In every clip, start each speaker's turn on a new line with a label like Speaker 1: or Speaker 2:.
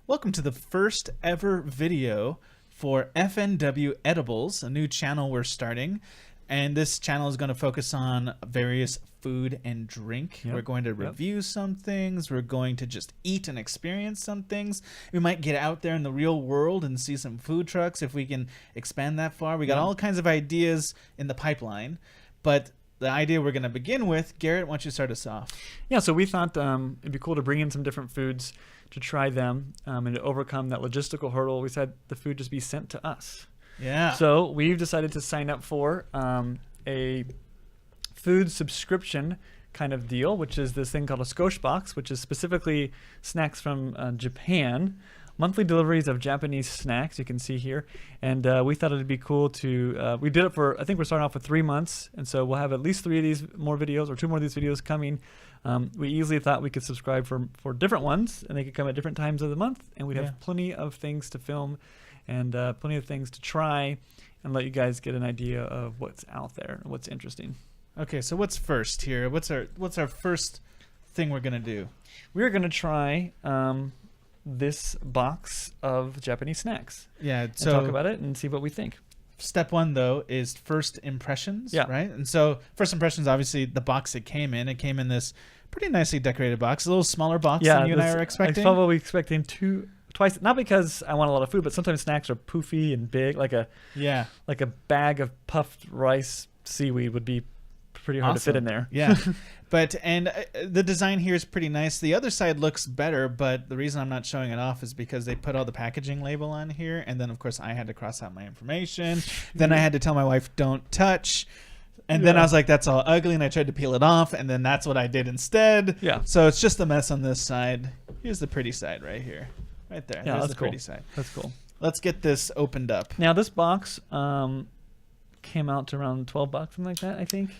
Speaker 1: Welcome to the first ever video for F&W Edibles, a new channel we're starting. And this channel is going to focus on various food and drink. We're going to review some things. We're going to just eat and experience some things. We might get out there in the real world and see some food trucks if we can expand that far. We got all kinds of ideas in the pipeline. But the idea we're going to begin with, Garrett, why don't you start us off?
Speaker 2: Yeah, so we thought it'd be cool to bring in some different foods to try them and to overcome that logistical hurdle. We said the food just be sent to us.
Speaker 1: Yeah.
Speaker 2: So we've decided to sign up for a food subscription kind of deal, which is this thing called a Skoshbox, which is specifically snacks from Japan. Monthly deliveries of Japanese snacks, you can see here. And we thought it'd be cool to, we did it for, I think we're starting off with 3 months. And so we'll have at least 3 of these more videos or 2 more of these videos coming. We easily thought we could subscribe for different ones and they could come at different times of the month. And we'd have plenty of things to film and plenty of things to try and let you guys get an idea of what's out there and what's interesting.
Speaker 1: Okay, so what's first here? What's our first thing we're gonna do?
Speaker 2: We're gonna try this box of Japanese snacks.
Speaker 1: Yeah,
Speaker 2: so talk about it and see what we think.
Speaker 1: Step one though is first impressions, right? And so first impressions, obviously the box it came in. It came in this pretty nicely decorated box, a little smaller box than you and I were expecting.
Speaker 2: I was probably expecting twice, not because I want a lot of food, but sometimes snacks are poofy and big, like a bag of puffed rice seaweed would be pretty hard to fit in there.
Speaker 1: Yeah. But the design here is pretty nice. The other side looks better, but the reason I'm not showing it off is because they put all the packaging label on here, and then of course I had to cross out my information. Then I had to tell my wife don't touch. And then I was like, that's all ugly, and I tried to peel it off, and then that's what I did instead. Yeah. So it's just a mess on this side. Here's the pretty side right here. Right there.
Speaker 2: Yeah,
Speaker 1: there's
Speaker 2: that's
Speaker 1: the pretty side.
Speaker 2: That's cool.
Speaker 1: Let's get this opened up.
Speaker 2: Now this box came out to around $12, something like that, I think.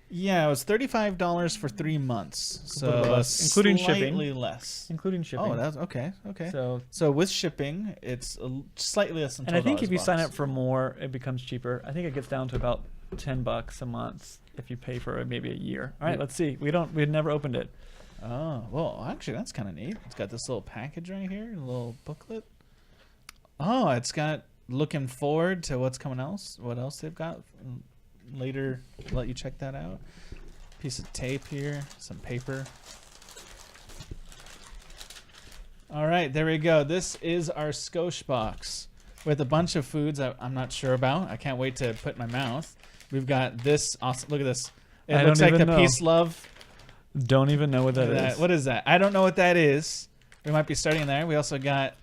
Speaker 1: Yeah, it was $35 for 3 months, so
Speaker 2: including shipping.
Speaker 1: Slightly less,
Speaker 2: including shipping.
Speaker 1: Oh, that's okay. Okay. So with shipping, it's slightly less than $12.
Speaker 2: And I think if you sign up for more, it becomes cheaper. I think it gets down to about $10 a month if you pay for maybe a year. All right, let's see. We had never opened it.
Speaker 1: Oh, well, actually, that's kind of neat. It's got this little package right here, a little booklet. Oh, it's got looking forward to what's coming else. What else they've got. Later, let you check that out. Piece of tape here, some paper. All right, there we go. This is our Skoshbox with a bunch of foods I'm not sure about. I can't wait to put in my mouth. We've got this awesome. Look at this. It looks like the peace love.
Speaker 2: Don't even know what that is.
Speaker 1: What is that? I don't know what that is. We might be starting there. We also got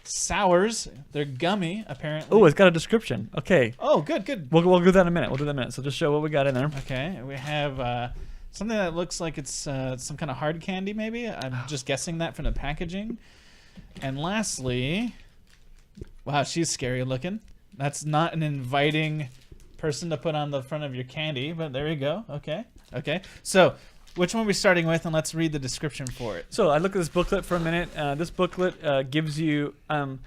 Speaker 1: sours. They're gummy, apparently.
Speaker 2: Oh, it's got a description. Okay.
Speaker 1: Oh, good.
Speaker 2: We'll do that in a minute. So just show what we got in there.
Speaker 1: Okay. We have something that looks like it's some kind of hard candy, maybe. I'm just guessing that from the packaging. And lastly, wow, she's scary looking. That's not an inviting person to put on the front of your candy, but there you go. Okay. So which one are we starting with, and let's read the description for it.
Speaker 2: So I looked at this booklet for a minute. This booklet gives you an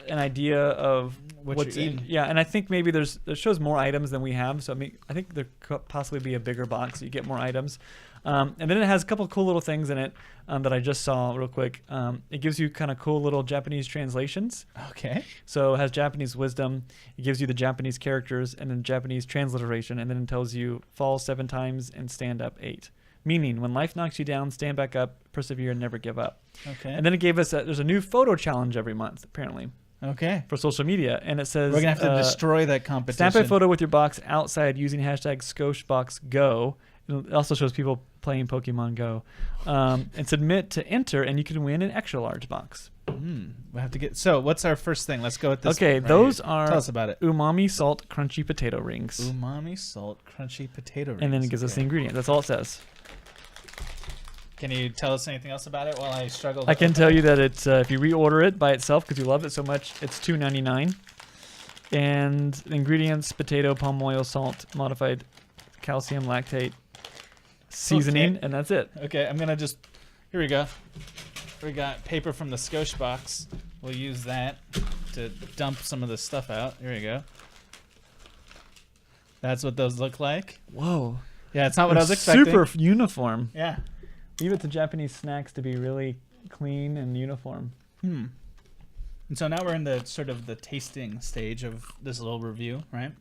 Speaker 2: idea of what's in. Yeah, and I think maybe it shows more items than we have. So I think there could possibly be a bigger box so you get more items. And then it has a couple of cool little things in it that I just saw real quick. It gives you kind of cool little Japanese translations.
Speaker 1: Okay.
Speaker 2: So it has Japanese wisdom. It gives you the Japanese characters and then Japanese transliteration. And then it tells you fall 7 times and stand up 8. Meaning when life knocks you down, stand back up, persevere, and never give up.
Speaker 1: Okay.
Speaker 2: And then it gave us there's a new photo challenge every month, apparently.
Speaker 1: Okay.
Speaker 2: For social media. And it says
Speaker 1: we're going to have to destroy that competition.
Speaker 2: Stamp a photo with your box outside using hashtag SkoshboxGo. It also shows people playing Pokemon Go. And submit to enter, and you can win an extra large box.
Speaker 1: We'll have to get. So, what's our first thing? Let's go with this.
Speaker 2: Okay, those are.
Speaker 1: Tell us about it.
Speaker 2: Umami salt crunchy potato rings.
Speaker 1: Umami salt crunchy potato rings.
Speaker 2: And then it gives us the ingredients. That's all it says.
Speaker 1: Can you tell us anything else about it while I struggle?
Speaker 2: I can tell you that it's if you reorder it by itself because you love it so much, it's $2.99. And the ingredients: potato, palm oil, salt, modified calcium lactate, seasoning, and that's it.
Speaker 1: Okay, I'm gonna just. Here we go. We got paper from the Skoshbox. We'll use that to dump some of this stuff out. Here we go. That's what those look like.
Speaker 2: Whoa.
Speaker 1: Yeah, it's not what I was expecting.
Speaker 2: Super uniform.
Speaker 1: Yeah.
Speaker 2: Leave it to Japanese snacks to be really clean and uniform.
Speaker 1: And so now we're in the sort of the tasting stage of this little review, right?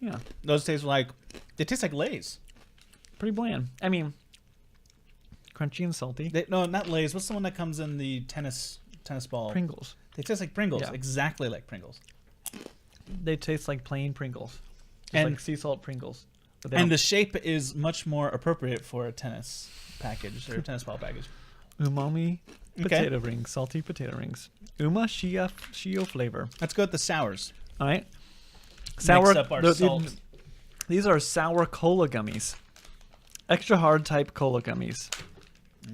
Speaker 2: Yeah.
Speaker 1: Those taste like, they taste like Lay's.
Speaker 2: Pretty bland. I mean, crunchy and salty.
Speaker 1: No, not Lay's. What's the one that comes in the tennis ball?
Speaker 2: Pringles.
Speaker 1: They taste like Pringles,
Speaker 2: Yeah.
Speaker 1: exactly like Pringles.
Speaker 2: They taste like plain Pringles. Just
Speaker 1: And-
Speaker 2: like sea salt Pringles. But
Speaker 1: And the shape is much more appropriate for a tennis package or tennis ball package.
Speaker 2: umami
Speaker 1: Okay.
Speaker 2: potato rings, salty potato rings. Shio flavor.
Speaker 1: Let's go with the sours.
Speaker 2: All right. Sour.
Speaker 1: Mix up our salt.
Speaker 2: These are sour cola gummies. Extra hard type cola gummies.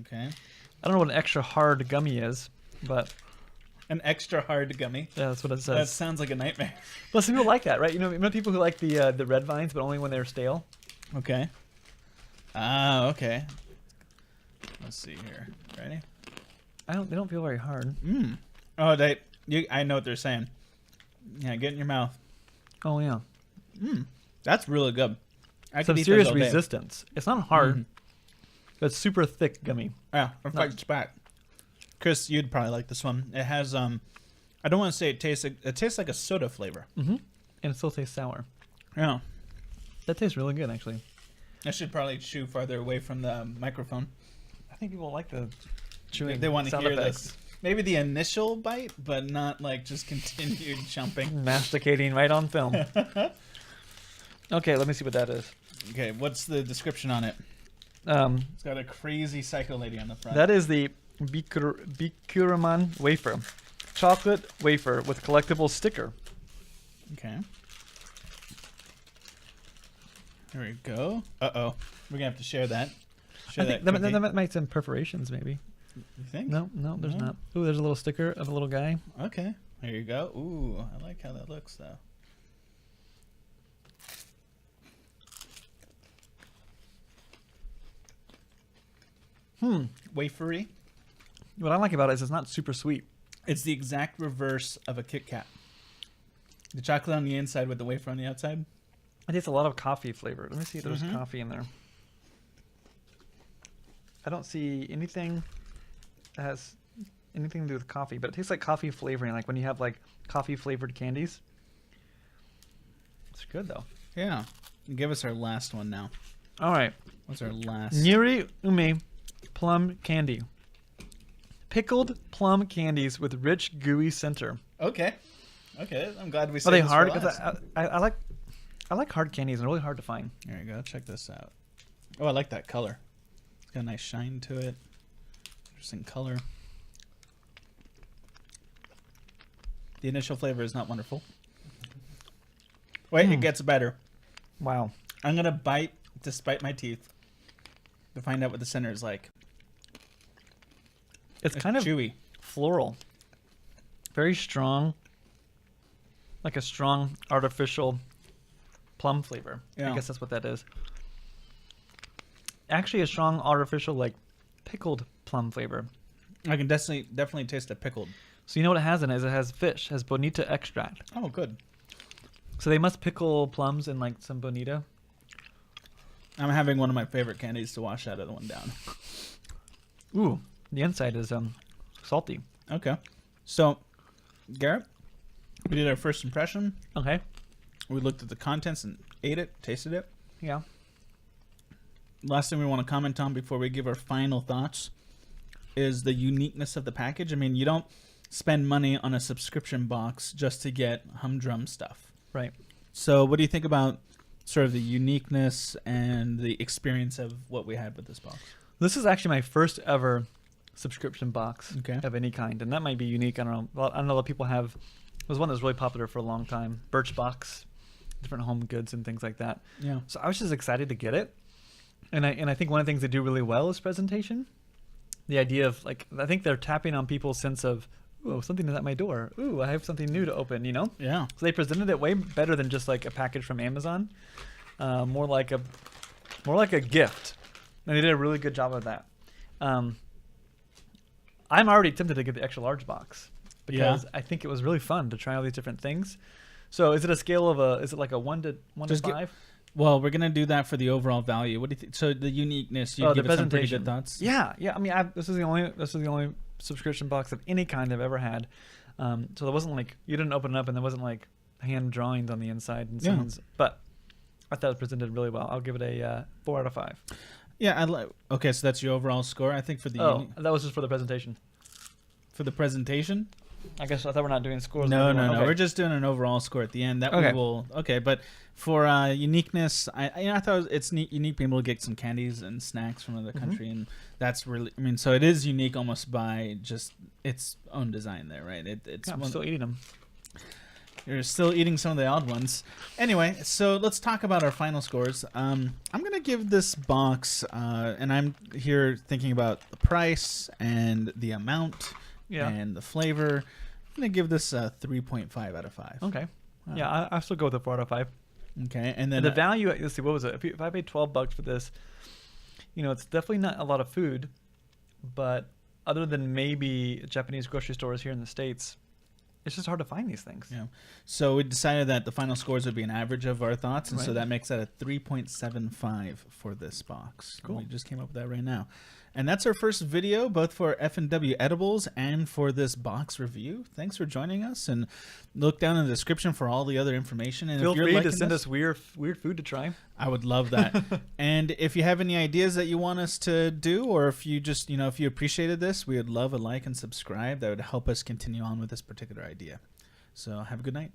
Speaker 1: Okay.
Speaker 2: I don't know what an extra hard gummy is, but
Speaker 1: An extra hard gummy.
Speaker 2: yeah, that's what it
Speaker 1: That
Speaker 2: says.
Speaker 1: sounds like a nightmare.
Speaker 2: But some people like that, right? You know people who like the red vines, but only when they're stale.
Speaker 1: Okay. Ah, okay. Let's see here. Ready?
Speaker 2: They don't feel very hard.
Speaker 1: Oh, I know what they're saying. Yeah, get in your mouth.
Speaker 2: Oh yeah.
Speaker 1: That's really good. I
Speaker 2: Some
Speaker 1: could eat
Speaker 2: serious
Speaker 1: those all day.
Speaker 2: resistance. It's not hard, but it's super thick gummy.
Speaker 1: Yeah, it fights back. Chris, you'd probably like this one. It has I don't want to say it tastes like a soda flavor.
Speaker 2: Mm-hmm. And it still tastes sour.
Speaker 1: Yeah.
Speaker 2: That tastes really good, actually.
Speaker 1: I should probably chew farther away from the microphone.
Speaker 2: I think people like the chewing.
Speaker 1: They want to
Speaker 2: sound
Speaker 1: hear
Speaker 2: effects.
Speaker 1: this. Maybe the initial bite, but not like just continued jumping.
Speaker 2: Masticating right on film. Okay, let me see what that is.
Speaker 1: Okay, what's the description on it?
Speaker 2: Um,
Speaker 1: It's got a crazy psycho lady on the front.
Speaker 2: that is the Bikuraman wafer. Chocolate wafer with collectible sticker.
Speaker 1: Okay. There we go. Uh-oh. We're going to have to share that. Share
Speaker 2: I think
Speaker 1: that
Speaker 2: that
Speaker 1: cookie.
Speaker 2: might some perforations, maybe.
Speaker 1: You think?
Speaker 2: No, there's
Speaker 1: No?
Speaker 2: not. Ooh, there's a little sticker of a little guy.
Speaker 1: Okay. There you go. Ooh, I like how that looks, though. Wafery.
Speaker 2: What I like about it is it's not super sweet.
Speaker 1: It's the exact reverse of a Kit Kat. The chocolate on the inside with the wafer on the outside.
Speaker 2: It tastes a lot of coffee flavor. Let me see if there's
Speaker 1: Mhm.
Speaker 2: coffee in there. I don't see anything that has anything to do with coffee, but it tastes like coffee flavoring, like when you have like coffee flavored candies. It's good though.
Speaker 1: Yeah. Give us our last one now.
Speaker 2: All right.
Speaker 1: What's our last?
Speaker 2: Niri Ume plum candy. Pickled plum candies with rich gooey center.
Speaker 1: Okay. Okay. I'm glad we
Speaker 2: Are
Speaker 1: saved
Speaker 2: they
Speaker 1: this for
Speaker 2: hard?
Speaker 1: last.
Speaker 2: Because I like hard candies and they're really hard to find.
Speaker 1: There you go. Check this out. Oh, I like that color. It's got a nice shine to it. Interesting color. The initial flavor is not wonderful. Wait, it gets better.
Speaker 2: Wow.
Speaker 1: I'm going to bite despite my teeth to find out what the center is like.
Speaker 2: It's kind of
Speaker 1: chewy.
Speaker 2: floral. Very strong. Like a strong artificial plum flavor.
Speaker 1: Yeah.
Speaker 2: I guess that's what that is. Actually a strong artificial like pickled plum flavor.
Speaker 1: I can definitely taste the pickled.
Speaker 2: So you know what it has in it? Is it has fish, has bonita extract.
Speaker 1: Oh, good.
Speaker 2: So they must pickle plums in like some bonita.
Speaker 1: I'm having one of my favorite candies to wash that other one down.
Speaker 2: Ooh, the inside is salty.
Speaker 1: Okay. So, Garrett, we did our first impression.
Speaker 2: Okay.
Speaker 1: We looked at the contents and ate it, tasted it.
Speaker 2: Yeah.
Speaker 1: Last thing we want to comment on before we give our final thoughts is the uniqueness of the package. I mean, you don't spend money on a subscription box just to get humdrum stuff.
Speaker 2: Right.
Speaker 1: So what do you think about sort of the uniqueness and the experience of what we had with this box?
Speaker 2: This is actually my first ever subscription box
Speaker 1: Okay.
Speaker 2: of any kind, and that might be unique. I don't know. Well, I don't know what people have. It was one that was really popular for a long time. Birchbox, different home goods and things like that.
Speaker 1: Yeah.
Speaker 2: So I was just excited to get it, and I think one of the things they do really well is presentation. The idea of like, I think they're tapping on people's sense of, ooh, something is at my door. Ooh, I have something new to open. You know.
Speaker 1: Yeah.
Speaker 2: So they presented it way better than just like a package from Amazon. More like a gift, and they did a really good job of that. I'm already tempted to get the extra large box because I think it was really fun to try all these different things. So is it a scale of is it like a 1 to
Speaker 1: Just
Speaker 2: 5?
Speaker 1: Well, we're gonna do that for the overall value. What do you think? So the uniqueness, you
Speaker 2: Oh,
Speaker 1: give
Speaker 2: the
Speaker 1: us some pretty
Speaker 2: presentation.
Speaker 1: good thoughts.
Speaker 2: Yeah. I mean, this is the only subscription box of any kind I've ever had. So there wasn't like, you didn't open it up and there wasn't like hand drawings on the inside and someone's, but I thought it was presented really well. I'll give it a 4 out of 5.
Speaker 1: Yeah, okay, so that's your overall score. I think for the
Speaker 2: that was just for the presentation.
Speaker 1: For the presentation.
Speaker 2: I guess I thought we're not doing scores.
Speaker 1: No.
Speaker 2: Okay.
Speaker 1: We're just doing an overall score at the end. That we will. Okay, but for uniqueness, I thought it's neat, unique being able to get some candies and snacks from another country, and that's really. I mean, so it is unique almost by just its own design there, right? It's.
Speaker 2: I'm still eating them.
Speaker 1: You're still eating some of the odd ones. Anyway, so let's talk about our final scores. I'm going to give this box, and I'm here thinking about the price and the amount and the flavor. I'm going to give this a 3.5 out of 5.
Speaker 2: Okay. Yeah, I still go with a 4 out of 5.
Speaker 1: Okay. And then
Speaker 2: the value, let's see, what was it? If I paid $12 for this, it's definitely not a lot of food, but other than maybe Japanese grocery stores here in the States, it's just hard to find these things.
Speaker 1: Yeah. So we decided that the final scores would be an average of our thoughts, and so that makes that a 3.75 for this box.
Speaker 2: Cool.
Speaker 1: We just came up with that right now. And that's our first video, both for F&W Edibles and for this box review. Thanks for joining us, and look down in the description for all the other information. And
Speaker 2: feel
Speaker 1: if you're
Speaker 2: free
Speaker 1: liking
Speaker 2: to send us weird food to try.
Speaker 1: I would love that. And if you have any ideas that you want us to do, or if you just, if you appreciated this, we would love a like and subscribe. That would help us continue on with this particular idea. So have a good night.